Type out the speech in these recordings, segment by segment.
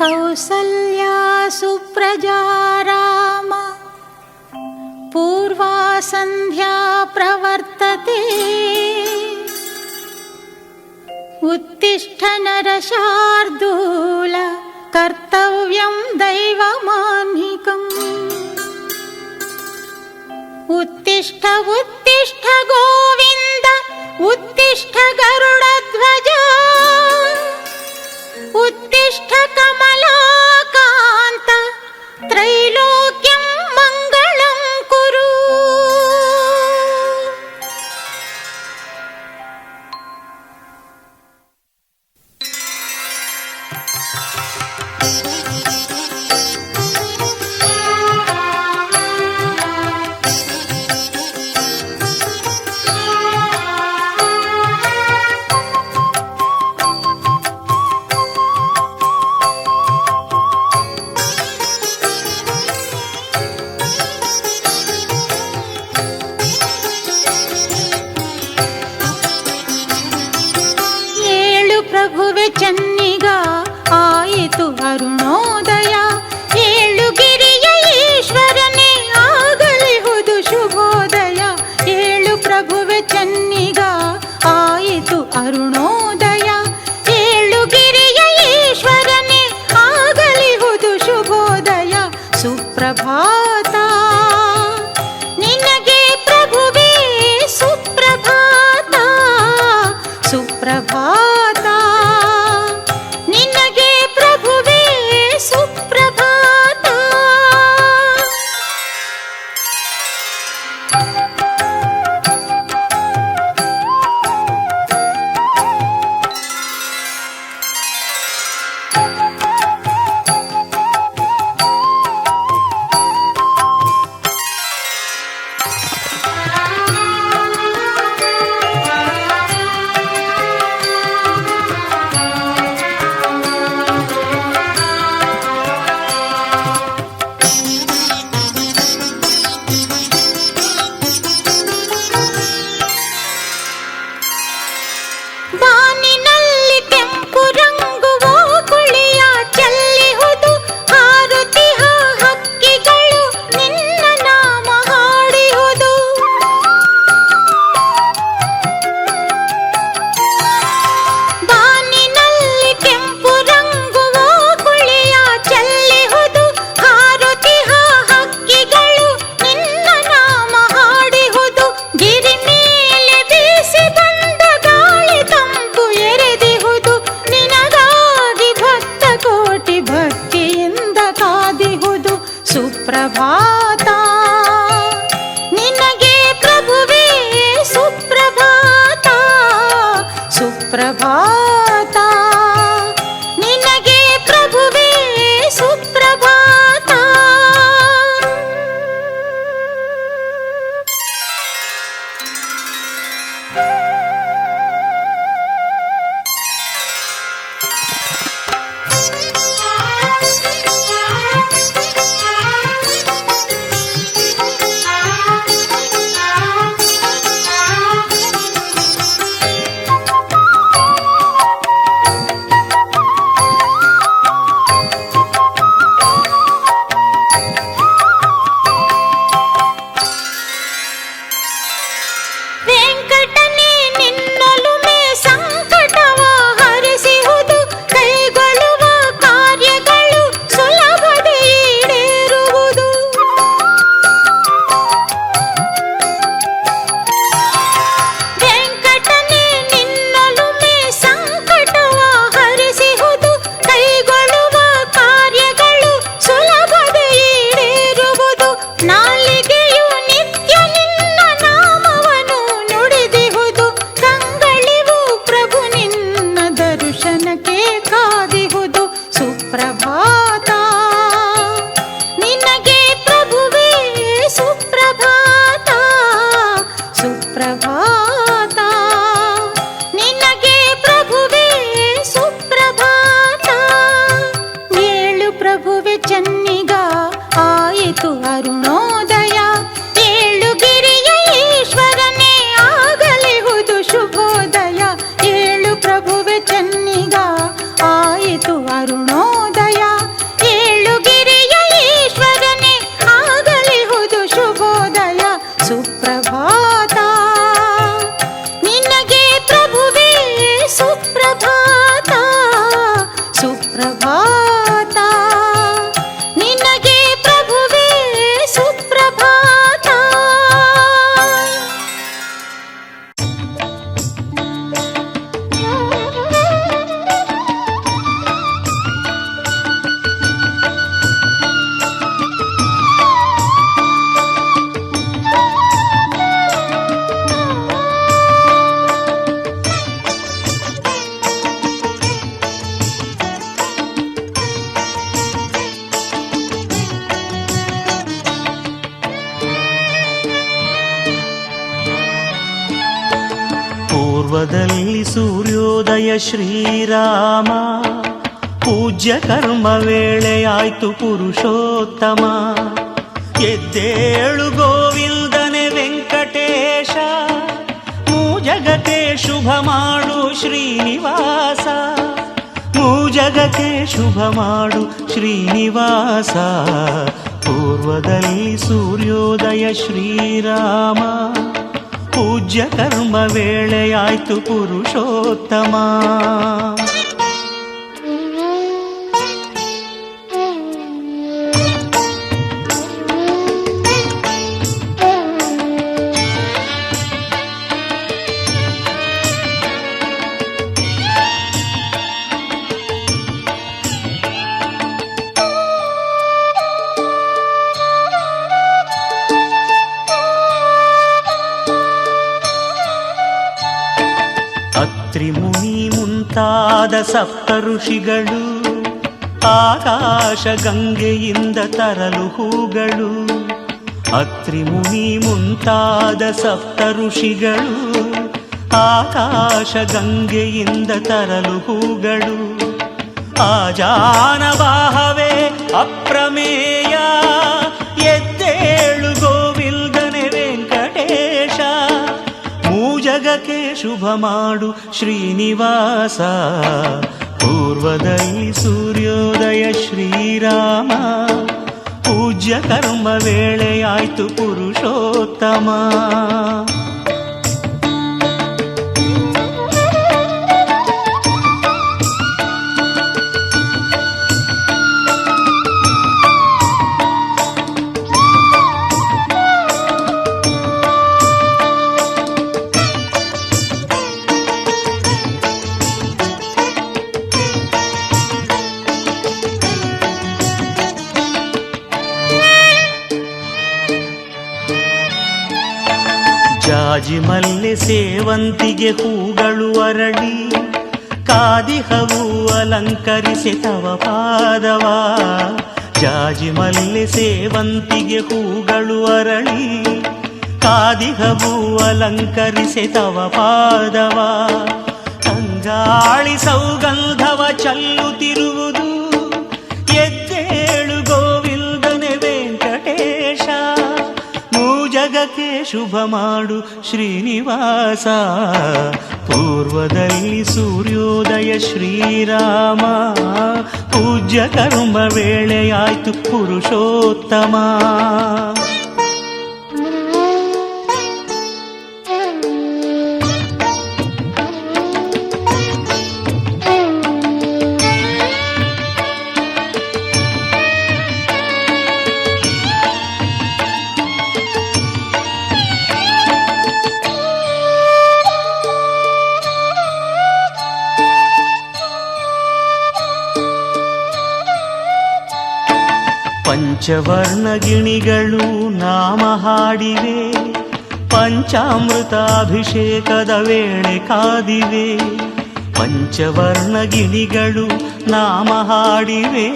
ಕೌಸಲ್ಯಾ ಸುಪ್ರಜಾ ರಾಮ ಪೂರ್ವಾ ಸಂಧ್ಯಾ ಪ್ರವರ್ತತೆ ಉತ್ತಿಷ್ಠ ನರಶಾರ್ದೂಲ ಕರ್ತವ್ಯಂ ದೈವಮಾನ್ಹಿಕಂ. ಉತ್ತಿಷ್ಠ ಉತ್ತಿಷ್ಠ ಗೋವಿಂದ ಉತ್ತಿಷ್ಠ ಗರುಡಧ್ವಜ ಉತ್ತಿಷ್ಠ ಕಮಲಾಕಾಂತ ತ್ರೈಲೋಕ್ಯಂ ಮಂಗಳಂ ಕುರು. ಪ್ರಭುವೆ ಚೆನ್ನಿಗ ಆಯಿತು ಅರುಣೋದಯ, ಏಳು ಗಿರಿಯ ಈಶ್ವರನೇ ಆಗಲಿಹುದು ಶುಭೋದಯ. ಏಳು ಪ್ರಭುವೆ ಚೆನ್ನಿಗ ಆಯಿತು ಅರುಣೋದಯ, ಏಳು ಗಿರಿಯ ಈಶ್ವರನೇ ಆಗಲಿಹುದು ಶುಭೋದಯ. ಸುಪ್ರಭಾತ ನಿನಗೆ ಪ್ರಭುವೇ ಸುಪ್ರಭಾತ, ಸುಪ್ರಭಾತ ಸುಪ್ರಭಾತ ನಿನಗೆ ಪ್ರಭುವೇ ಸುಪ್ರಭಾತ, ಸುಪ್ರಭಾತ ನಿನಗೆ ಪ್ರಭುವೇ ಸುಪ್ರಭಾತ. ವೆಂಕಟನೇ ಪೂರ್ವದಲ್ಲಿ ಸೂರ್ಯೋದಯ ಶ್ರೀರಾಮ, ಪೂಜ್ಯ ಕರ್ಮ ವೇಳೆಯಾಯ್ತು ಪುರುಷೋತ್ತಮ. ಎದ್ದೇಳು ಗೋವಿಂದನೆ ವೆಂಕಟೇಶ, ಮೂಜಗಕ್ಕೆ ಶುಭ ಮಾಡು ಶ್ರೀನಿವಾಸ, ಮೂಜಗಕ್ಕೆ ಶುಭ ಮಾಡು ಶ್ರೀನಿವಾಸ. ಪೂರ್ವದಲ್ಲಿ ಸೂರ್ಯೋದಯ ಶ್ರೀರಾಮ, ಪೂಜ್ಯ ಕರ್ಮ ವೇಳೆಯಾಯ್ತು ಪುರುಷೋತ್ತಮ. ತ್ರಿಮುನಿ ಮುಂತಾದ ಸಪ್ತ ಋಷಿಗಳು, ಆಕಾಶ ಗಂಗೆಯಿಂದ ತರಲು ಹೂಗಳು. ಅತ್ರಿಮುನಿ ಮುಂತಾದ ಸಪ್ತ ಋಷಿಗಳು, ಆಕಾಶ ಗಂಗೆಯಿಂದ ತರಲು ಹೂಗಳು. ಆಜಾನವಾಹವೇ ಅಪ್ರಮೇಯ, ಎದ್ದೇಳು ಗೋವಿಂದನೆ ವೆಂಕಟೇಶ, ಮೂಜಗಕ್ಕೆ ಶುಭ ಮಾಡು ಶ್ರೀನಿವಾಸ. ಪೂರ್ವದಲ್ಲಿ ಸೂರ್ಯೋದಯ ಶ್ರೀರಾಮ, ಪೂಜ್ಯ ಕರ್ಮ ವೇಳೆಯಾಯ್ತು ಪುರುಷೋತ್ತಮ. ಜಾಜಿ ಮಲ್ಲೆ ಸೇವಂತಿಗೆ ಹೂಗಳು ಅರಳಿ, ಕಾದಿಹವು ಅಲಂಕರಿಸಿ ತವ ಪಾದವ. ಜಾಜಿ ಮಲ್ಲೆ ಸೇವಂತಿಗೆ ಹೂಗಳು ಅರಳಿ, ಕಾದಿಹವು ಅಲಂಕರಿಸಿ ತವ ಪಾದವ. ತಂಗಾಳಿ ಸೌಗಂಧವ ಚಲ್ಲುತ್ತಿರುವುದು, ಎದ್ದೇಳು ಗೋವಿಂದನೆ ವೆಂಕಟೇಶ, ಮೂಜಗಕ್ಕೆ ಶುಭ ಮಾಡು ಶ್ರೀನಿವಾಸ. ಪೂರ್ವದಲ್ಲಿ ಸೂರ್ಯೋದಯ ಶ್ರೀರಾಮ, ಪೂಜ್ಯ ಕರ್ಮ ವೇಳೆಯಾಯ್ತು ಪುರುಷೋತ್ತಮ. ಪಂಚವರ್ಣ ಗಿಣಿಗಳು ನಾಮ ಹಾಡಿವೆ, ಪಂಚಾಮೃತಾಭಿಷೇಕದ ವೇಳೆ ಕಾದಿವೆ. ಪಂಚವರ್ಣ ಗಿಣಿಗಳು ನಾಮ ಹಾಡಿವೆ,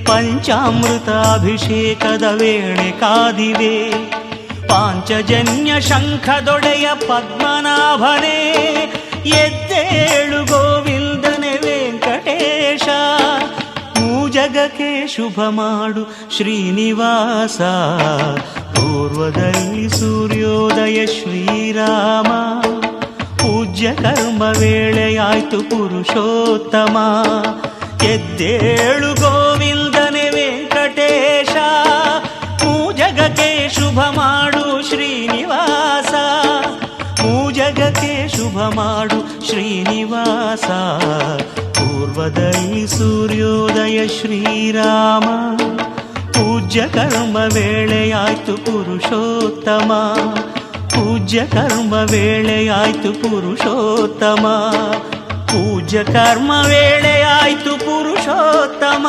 ಪಂಚಾಮೃತಾಭಿಷೇಕದ ವೇಳೆ ಕಾದಿವೆ. ಪಾಂಚಜನ್ಯ ಶಂಖದೊಡೆಯ ಪದ್ಮನಾಭನೇ, ಎದ್ದೇಳು ಗೋವಿಂದನೆ ವೆಂಕಟೇಶ, ಮೂಜಗಕ್ಕೆ ಶುಭ ಮಾಡು ಶ್ರೀನಿವಾಸ. ಪೂರ್ವದಲ್ಲಿ ಸೂರ್ಯೋದಯ ಶ್ರೀರಾಮ, ಪೂಜ್ಯ ಕರ್ಮ ವೇಳೆಯಾಯ್ತು ಪುರುಷೋತ್ತಮ. ಎದ್ದೇಳು ಗೋವಿಂದನೆ ವೆಂಕಟೇಶ, ಮೂಜಗಕ್ಕೆ ಶುಭ ಮಾಡು ಶ್ರೀನಿವಾಸ, ಮೂಜಗಕ್ಕೆ ಶುಭ ಮಾಡು ಶ್ರೀನಿವಾಸ. ಪೂರ್ವದಲ್ಲಿ ಸೂರ್ಯೋದಯ ಶ್ರೀರಾಮ, ಪೂಜ್ಯ ಕರ್ಮ ವೇಳೆಯಾಯ್ತು ಪುರುಷೋತ್ತಮ. ಪೂಜ್ಯ ಕರ್ಮ ವೇಳೆಯಾಯ್ತು ಪುರುಷೋತ್ತಮ, ಪೂಜ್ಯ ಕರ್ಮ ವೇಳೆಯಾಯ್ತು ಪುರುಷೋತ್ತಮ.